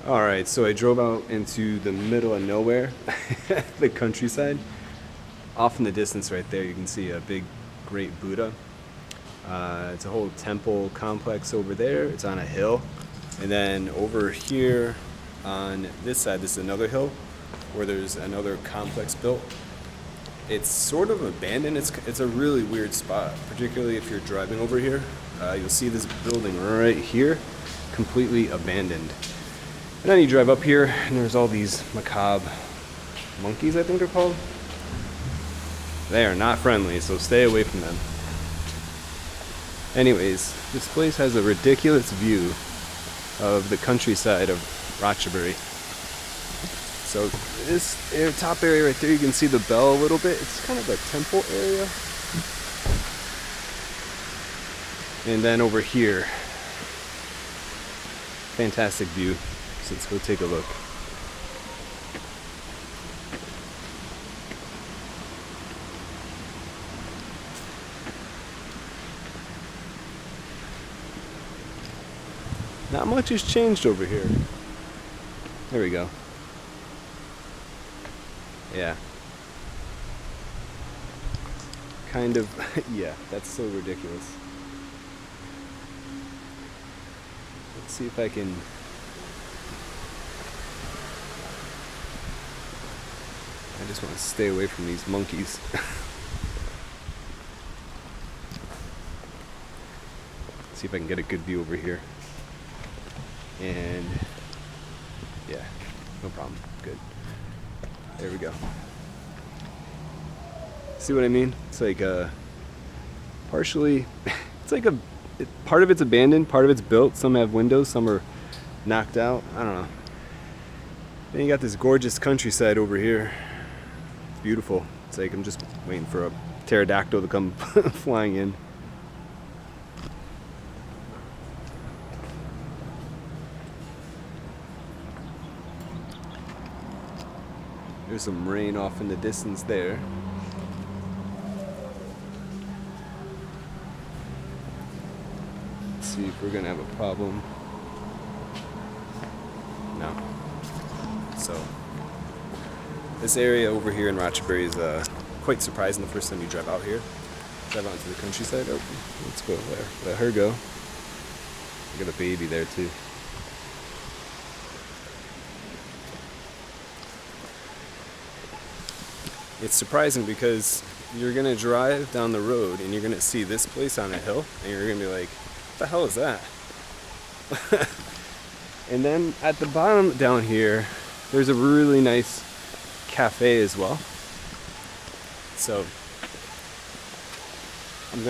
Alright, so I drove out into the middle of nowhere, the countryside. Off in the distance right there, you can see a big, great Buddha. It's a whole temple complex over there. It's on a hill. And then over here on this side, this is another hill where there's another complex built. It's sort of abandoned. It's a really weird spot, particularly if you're driving over here. You'll see this building right here, completely abandoned. And then you drive up here, and there's all these macabre monkeys, I think they're called. They are not friendly, so stay away from them. Anyways, this place has a ridiculous view of the countryside of Ratchaburi. So this top area right there, you can see the bell a little bit. It's kind of a temple area. And then over here, fantastic view. So let's go take a look. Not much has changed over here. There we go. Yeah. Kind of, yeah, that's so ridiculous. Let's see if I can... I just want to stay away from these monkeys. See if I can get a good view over here. And yeah, no problem. Good. There we go. See what I mean? It's like partially, it's like part of it's abandoned, part of it's built. Some have windows, some are knocked out. I don't know. Then you got this gorgeous countryside over here. It's beautiful. It's like I'm just waiting for a pterodactyl to come flying in. There's some rain off in the distance there. Let's see if we're gonna have a problem. No. So, this area over here in Ratchaburi is quite surprising the first time you drive out here. Drive out into the countryside. Oh, let's go there. Let her go. I got a baby there too. It's surprising because you're gonna drive down the road and you're gonna see this place on a hill and you're gonna be like, what the hell is that? And then at the bottom down here, there's a really nice cafe as well. So I'm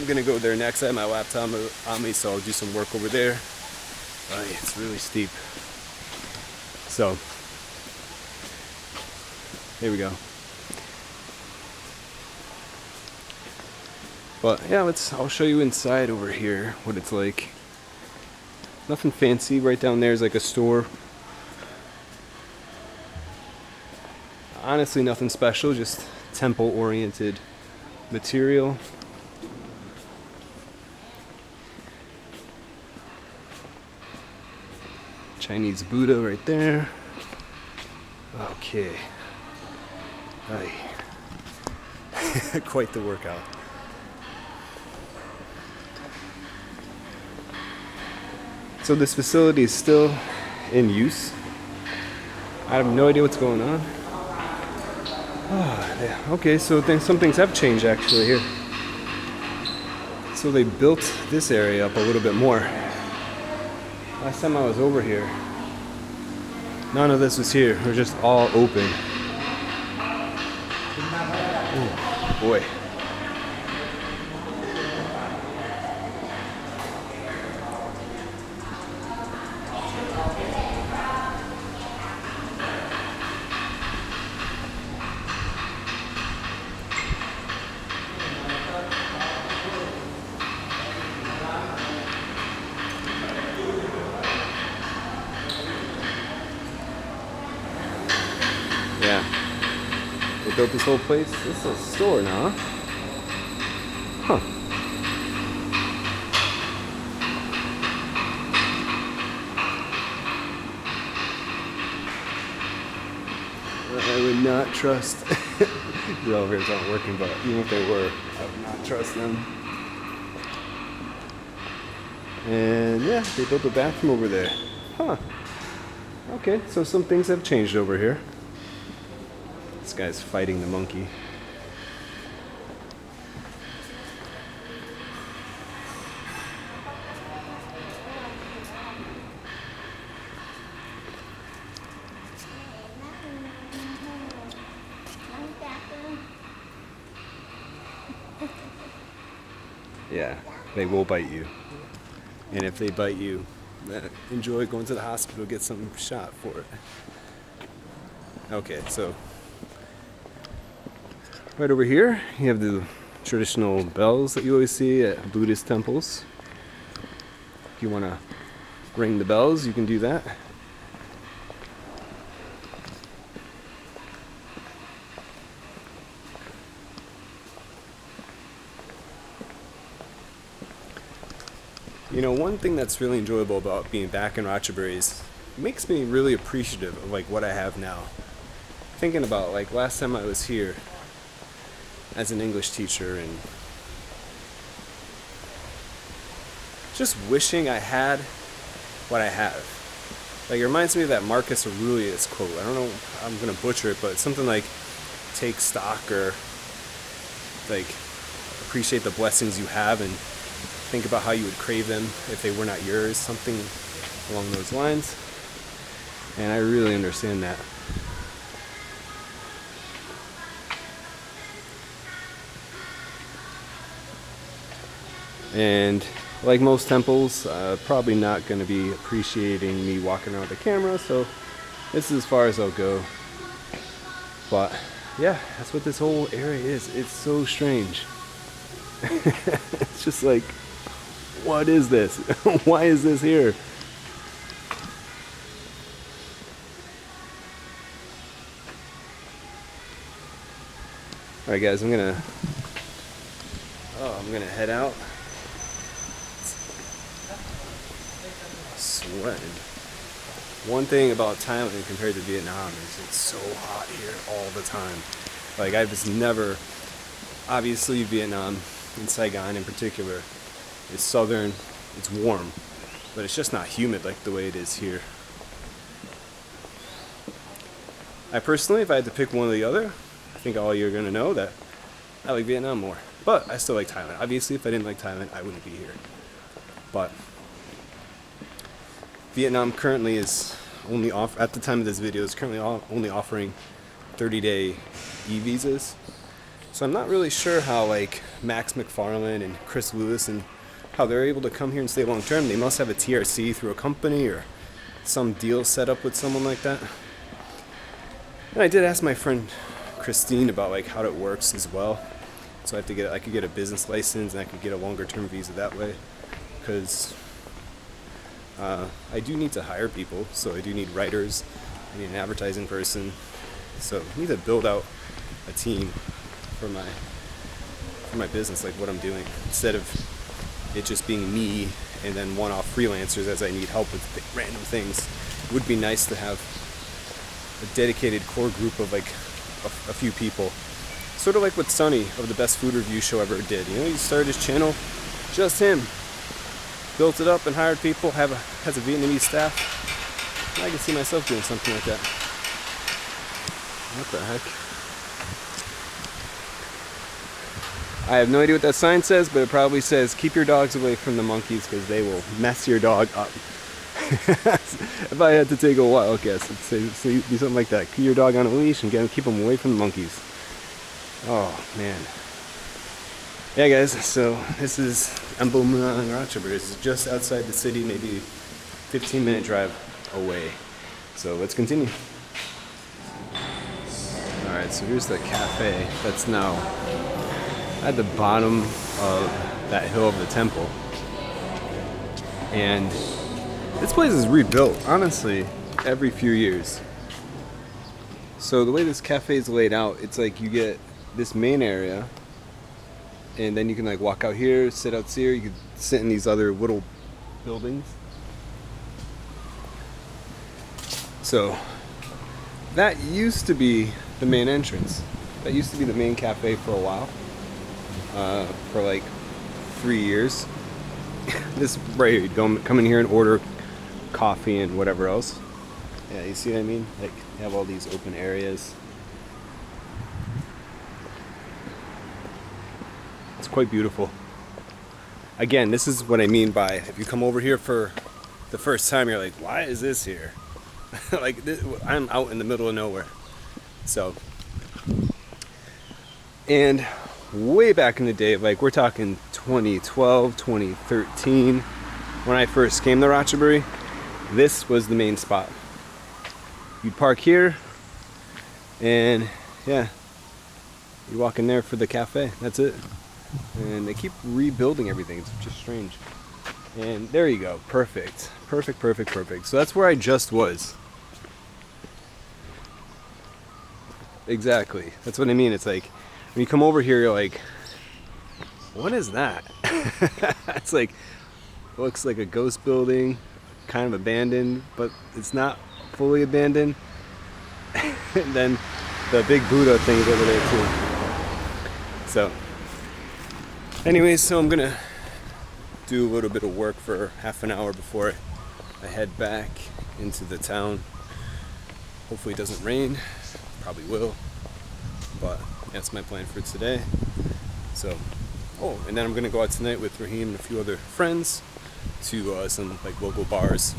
gonna go there next. I have my laptop on me, so I'll do some work over there. It's really steep. So here we go. But yeah, I'll show you inside over here what it's like. Nothing fancy. Right down there is like a store. Honestly, nothing special, just temple-oriented material. Chinese Buddha right there. Okay. Quite the workout. So this facility is still in use. I have no idea what's going on. Oh, yeah. Okay, so some things have changed actually here. So they built this area up a little bit more. Last time I was over here, none of this was here. It was just all open. Oh boy. Yeah. They built this whole place. This is a store now, huh? I would not trust. The elevators aren't working, but even if they were, I would not trust them. And yeah, they built a bathroom over there. Huh. Okay, so some things have changed over here. This guy's fighting the monkey. Yeah, they will bite you. And if they bite you, enjoy going to the hospital, get some shot for it. Okay, so right over here, you have the traditional bells that you always see at Buddhist temples. If you want to ring the bells, you can do that. You know, one thing that's really enjoyable about being back in Ratchaburi is it makes me really appreciative of like what I have now. Thinking about like last time I was here as an English teacher and just wishing I had what I have. Like it reminds me of that Marcus Aurelius quote. I don't know, I'm gonna butcher it, but it's something like take stock or like appreciate the blessings you have and think about how you would crave them if they were not yours, something along those lines. And I really understand that. And like most temples, probably not going to be appreciating me walking around with the camera, so this is as far as I'll go. But yeah, that's what this whole area is. It's so strange. It's just like, what is this? Why is this here? Alright guys, I'm gonna head out. Sweating. One thing about Thailand compared to Vietnam is it's so hot here all the time. Like I've just never, obviously Vietnam and Saigon in particular, it's southern, it's warm, but it's just not humid like the way it is here. I personally, if I had to pick one or the other, I think all you're gonna know that I like Vietnam more. But I still like Thailand. Obviously, if I didn't like Thailand, I wouldn't be here. But Vietnam currently is only at the time of this video, is currently only offering 30-day e-visas. So I'm not really sure how like Max McFarland and Chris Lewis and how they're able to come here and stay long term. They must have a TRC through a company or some deal set up with someone like that. And I did ask my friend Christine about like how it works as well. So I could get a business license and I could get a longer term visa that way, because I do need to hire people. So I do need writers, I need an advertising person. So I need to build out a team for my business, like what I'm doing, instead of it just being me and then one-off freelancers as I need help with random things. It would be nice to have a dedicated core group of like a few people, sort of like what Sonny of the Best Food Review Show ever did. You know, he started his channel, just him, built it up and hired people, has a Vietnamese staff. I can see myself doing something like that. What the heck? I have no idea what that sign says, but it probably says keep your dogs away from the monkeys because they will mess your dog up. If I had to take a wild guess, it'd say be something like that. Keep your dog on a leash and keep them away from the monkeys. Oh man. Yeah guys, so this is Emblem Ratchaburi. It's just outside the city, maybe 15-minute drive away. So let's continue. Alright, so here's the cafe that's now at the bottom of that hill of the temple. And this place is rebuilt, honestly, every few years. So the way this cafe is laid out, it's like you get this main area, and then you can like walk out here, sit out here, you can sit in these other little buildings. So that used to be the main entrance. That used to be the main cafe for a while. For like 3 years. This right here, you'd come in here and order coffee and whatever else. Yeah, you see what I mean? Like, you have all these open areas. It's quite beautiful. Again, this is what I mean by, if you come over here for the first time, you're like, why is this here? Like, I'm out in the middle of nowhere. So, and way back in the day, like we're talking 2012, 2013, when I first came to Ratchaburi, this was the main spot. You'd park here, and yeah, you walk in there for the cafe. That's it. And they keep rebuilding everything. It's just strange. And there you go. Perfect. Perfect, perfect, perfect. So that's where I just was. Exactly. That's what I mean. It's like, when you come over here, you're like, what is that? It's like, looks like a ghost building, kind of abandoned, but it's not fully abandoned. And then the big Buddha thing is over there too. So, anyways, so I'm gonna do a little bit of work for half an hour before I head back into the town. Hopefully it doesn't rain. Probably will. But that's my plan for today. So, oh, and then I'm gonna go out tonight with Raheem and a few other friends to some like local bars.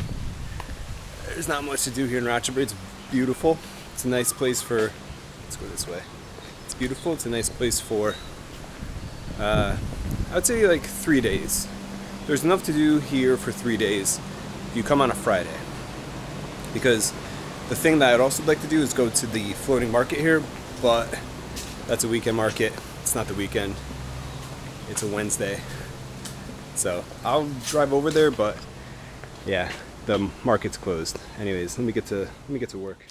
There's not much to do here in Ratchaburi. It's beautiful. It's a nice place for, let's go this way. It's beautiful. It's a nice place for, I would say like 3 days. There's enough to do here for 3 days if you come on a Friday. Because the thing that I'd also like to do is go to the floating market here, but that's a weekend market. It's not the weekend. It's a Wednesday. So I'll drive over there, but yeah, the market's closed. Anyways, let me get to work.